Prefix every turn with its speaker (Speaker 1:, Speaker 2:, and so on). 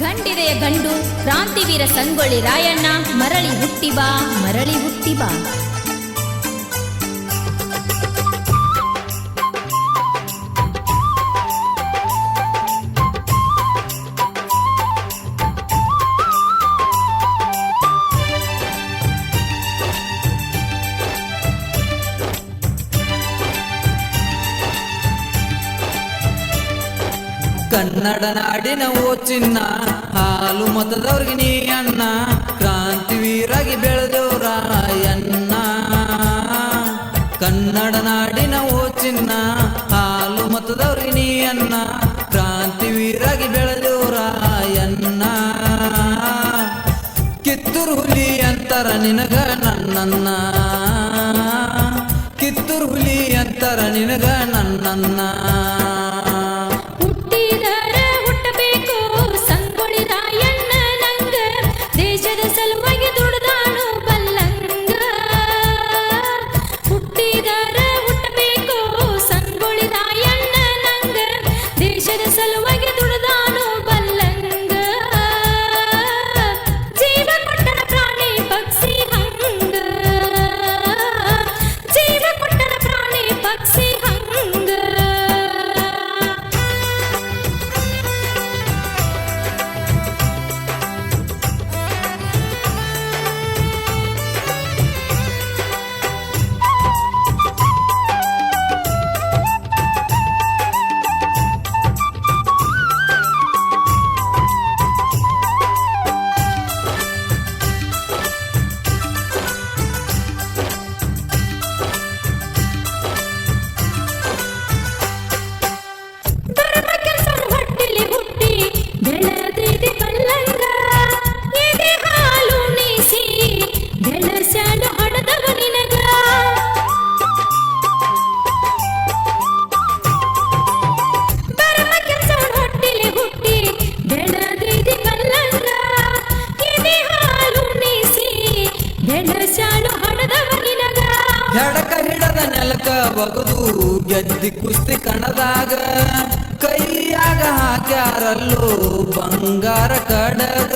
Speaker 1: ಗಂಡಿದೆಯ ಗಂಡು ಕ್ರಾಂತಿವೀರ ಸಂಗೊಳ್ಳಿ ರಾಯಣ್ಣ ಮರಳಿ ಹುಟ್ಟಿಬಾ ಮರಳಿ ಹುಟ್ಟಿಬಾ.
Speaker 2: ಕನ್ನಡ ನಾಡಿನ ಓ ಚಿನ್ನ ಹಾಲು ಮತದವ್ರಿಗೆ ನೀ ಅಣ್ಣ ಕ್ರಾಂತಿವೀರಾಗಿ ಬೆಳೆದೆವು ರಾಯಣ್ಣ. ಕನ್ನಡ ನಾಡಿನ ಓ ಚಿನ್ನ ಹಾಲು ಮತದವ್ರಿಗೆ ನೀ ಅಣ್ಣ ಕ್ರಾಂತಿವೀರಾಗಿ ಬೆಳೆದೆವು ರಾಯಣ್ಣ. ಕಿತ್ತೂರು ಹುಲಿ ಅಂತರ ನಿನಗ ನನ್ನನ್ನ, ಕಿತ್ತೂರು ಹುಲಿ ಅಂತರ ನಿನಗ ನನ್ನನ್ನ.
Speaker 1: ಸಲುವಾಗಿ ದುಡ್ದಾನು ಬಲ್ಲಂಗ, ಹುಟ್ಟಿದರ ಹುಟ್ಟಬೇಕು ಸಂಗೊಳ್ಳಿ ರಾಯಣ್ಣ ನಂಗ, ದೇಶದ ಸಲುವಾಗಿ ದುಡ್ದಾನು ಬಲ್ಲಂಗ. ಜೀವ ಕೊಟ್ಟರ ಪ್ರಾಣಿ ಪಕ್ಷಿ ಹಂಗ, ಜೀವ ಕೊಟ್ಟರ ಪ್ರಾಣಿ ಪಕ್ಷಿ ಹಂಗ.
Speaker 2: ಎಡಕ ಹಿಡದ ನೆಲಕ ಬಗದು ಗೆದ್ದಿ ಕುಸ್ತಿ ಕಣದಾಗ, ಕೈಯಾಗ ಹಾಕ್ಯಾರಲ್ಲೋ ಬಂಗಾರ ಕಡಗ.